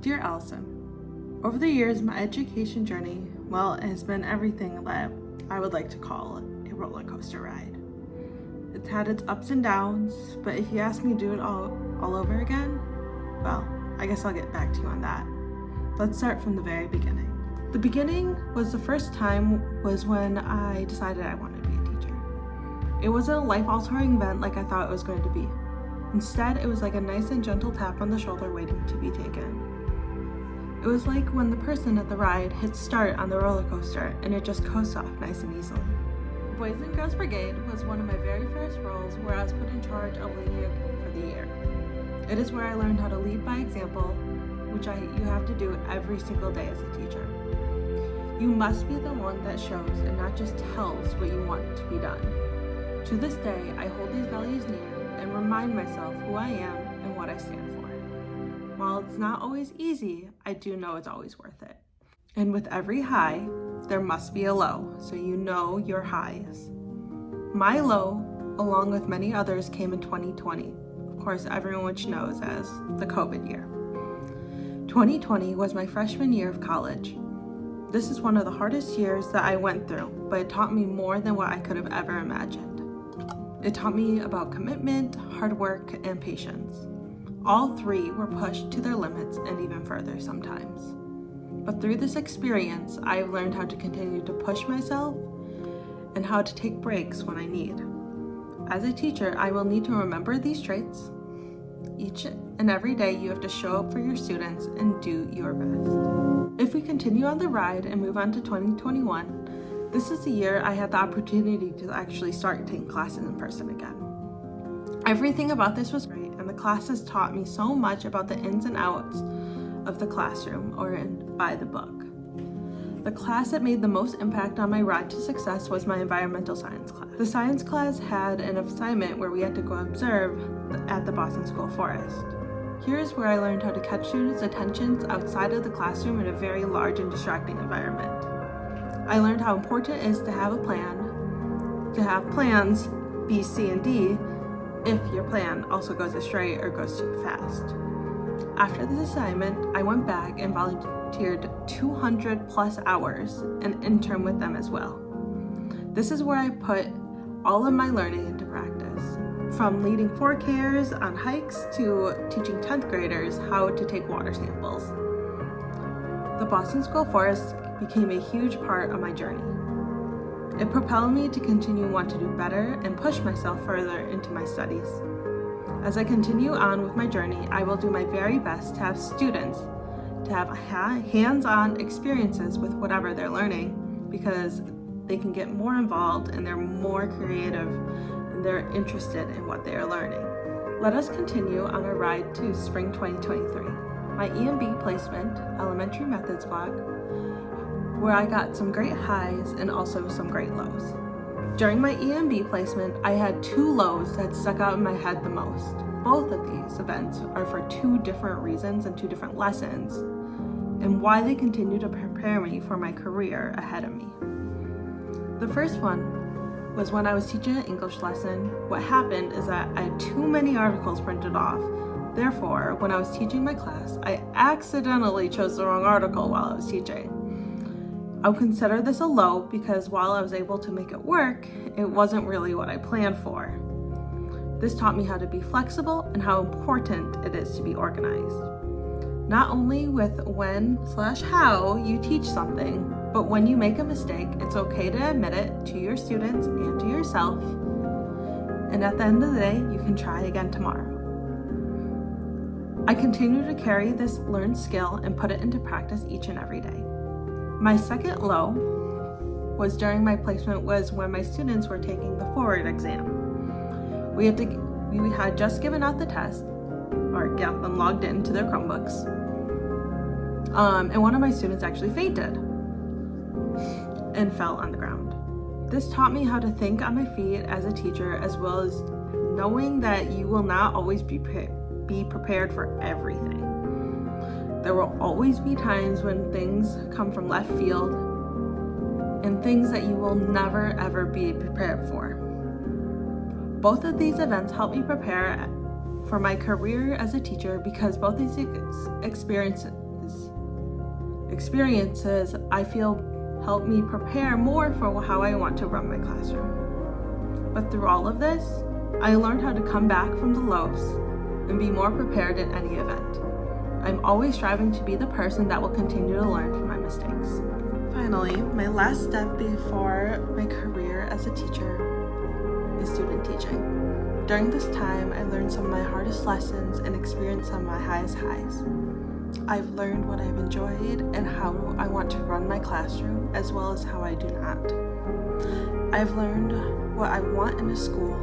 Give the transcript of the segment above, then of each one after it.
Dear Allison, over the years, my education journey, it has been everything that I would like to call a roller coaster ride. It's had its ups and downs, but if you ask me to do it all over again, I guess I'll get back to you on that. Let's start from the very beginning. The beginning was the first time was when I decided I wanted to be a teacher. It wasn't a life-altering event like I thought it was going to be. Instead, it was like a nice and gentle tap on the shoulder waiting to be taken. It was like when the person at the ride hits start on the roller coaster and it just coasts off nice and easily. Boys and Girls Brigade was one of my very first roles where I was put in charge of leading it for the year. It is where I learned how to lead by example, which you have to do every single day as a teacher. You must be the one that shows and not just tells what you want to be done. To this day, I hold these values near and remind myself who I am and what I stand for. While it's not always easy, I do know it's always worth it. And with every high, there must be a low, so you know your highs. My low, along with many others, came in 2020. Of course, everyone which knows as the COVID year. 2020 was my freshman year of college. This is one of the hardest years that I went through, but it taught me more than what I could have ever imagined. It taught me about commitment, hard work, and patience. All three were pushed to their limits and even further sometimes. But through this experience, I've learned how to continue to push myself and how to take breaks when I need. As a teacher, I will need to remember these traits. Each and every day, you have to show up for your students and do your best. If we continue on the ride and move on to 2021, this is the year I had the opportunity to actually start taking classes in person again. Everything about this was great, and the classes taught me so much about the ins and outs of the classroom or by the book. The class that made the most impact on my ride to success was my environmental science class. The science class had an assignment where we had to go observe at the Boston School Forest. Here's where I learned how to catch students' attentions outside of the classroom in a very large and distracting environment. I learned how important it is to have a plan, to have plans B, C, and D if your plan also goes astray or goes too fast. After this assignment, I went back and volunteered 200 plus hours and interned with them as well. This is where I put all of my learning into practice. From leading 4Kers on hikes to teaching 10th graders how to take water samples. The Boston School Forest became a huge part of my journey. It propelled me to continue want to do better and push myself further into my studies. As I continue on with my journey, I will do my very best to have students to have hands-on experiences with whatever they're learning, because they can get more involved and they're more creative and they're interested in what they are learning. Let us continue on our ride to spring 2023. My EMB placement, elementary methods block, where I got some great highs and also some great lows. During my EMB placement, I had two lows that stuck out in my head the most. Both of these events are for two different reasons and two different lessons, and why they continue to prepare me for my career ahead of me. The first one was when I was teaching an English lesson. What happened is that I had too many articles printed off. Therefore, when I was teaching my class, I accidentally chose the wrong article while I was teaching. I would consider this a low because while I was able to make it work, it wasn't really what I planned for. This taught me how to be flexible and how important it is to be organized. Not only with when/how you teach something, but when you make a mistake, it's okay to admit it to your students and to yourself. And at the end of the day, you can try again tomorrow. I continue to carry this learned skill and put it into practice each and every day. My second low was during my placement was when my students were taking the forward exam. We had just given out the test, or got them logged into their Chromebooks, and one of my students actually fainted and fell on the ground. This taught me how to think on my feet as a teacher, as well as knowing that you will not always be prepared for everything. There will always be times when things come from left field and things that you will never ever be prepared for. Both of these events helped me prepare for my career as a teacher because both these experiences experiences I feel help me prepare more for how I want to run my classroom. But through all of this, I learned how to come back from the lows and be more prepared in any event. I'm always striving to be the person that will continue to learn from my mistakes. Finally, my last step before my career as a teacher is student teaching. During this time, I learned some of my hardest lessons and experienced some of my highest highs. I've learned what I've enjoyed and how I want to run my classroom, as well as how I do not. I've learned what I want in a school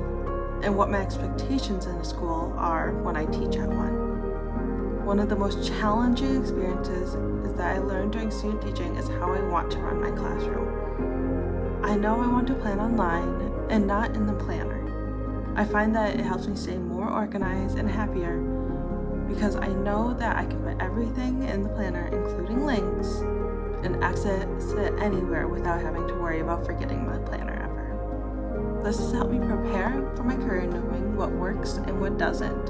and what my expectations in a school are when I teach at one. One of the most challenging experiences is that I learned during student teaching is how I want to run my classroom. I know I want to plan online and not in the planner. I find that it helps me stay more organized and happier because I know that I can put everything in the planner, including links, and access it anywhere without having to worry about forgetting my planner ever. This has helped me prepare for my career, knowing what works and what doesn't.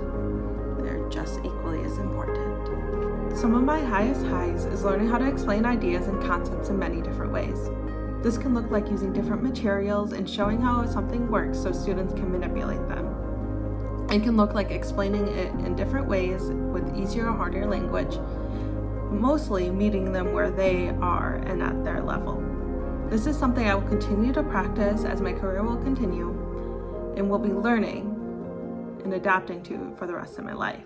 They're just equally as important. Some of my highest highs is learning how to explain ideas and concepts in many different ways. This can look like using different materials and showing how something works so students can manipulate them. It can look like explaining it in different ways with easier or harder language, mostly meeting them where they are and at their level. This is something I will continue to practice as my career will continue and will be learning and adapting to for the rest of my life.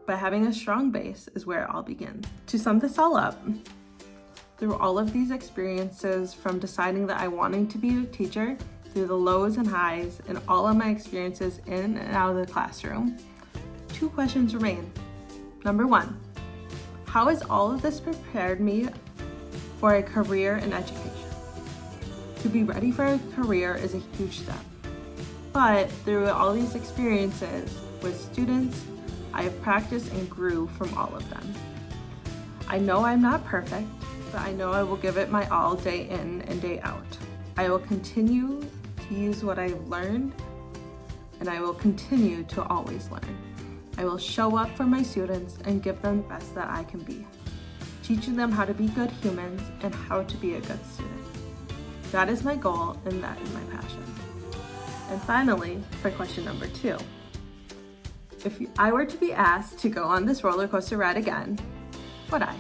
But having a strong base is where it all begins. To sum this all up, through all of these experiences, from deciding that I wanted to be a teacher, through the lows and highs, and all of my experiences in and out of the classroom, 2 questions remain. Number 1, how has all of this prepared me for a career in education? To be ready for a career is a huge step. But through all these experiences with students, I have practiced and grew from all of them. I know I'm not perfect, but I know I will give it my all day in and day out. I will continue to use what I've learned, and I will continue to always learn. I will show up for my students and give them the best that I can be, teaching them how to be good humans and how to be a good student. That is my goal, and that is my passion. And finally, for question number 2, if I were to be asked to go on this roller coaster ride again, would I?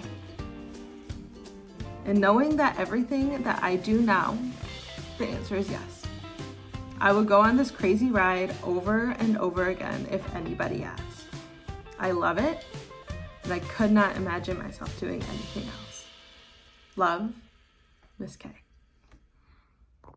And knowing that everything that I do now, the answer is yes. I would go on this crazy ride over and over again if anybody asks. I love it, and I could not imagine myself doing anything else. Love, Miss K.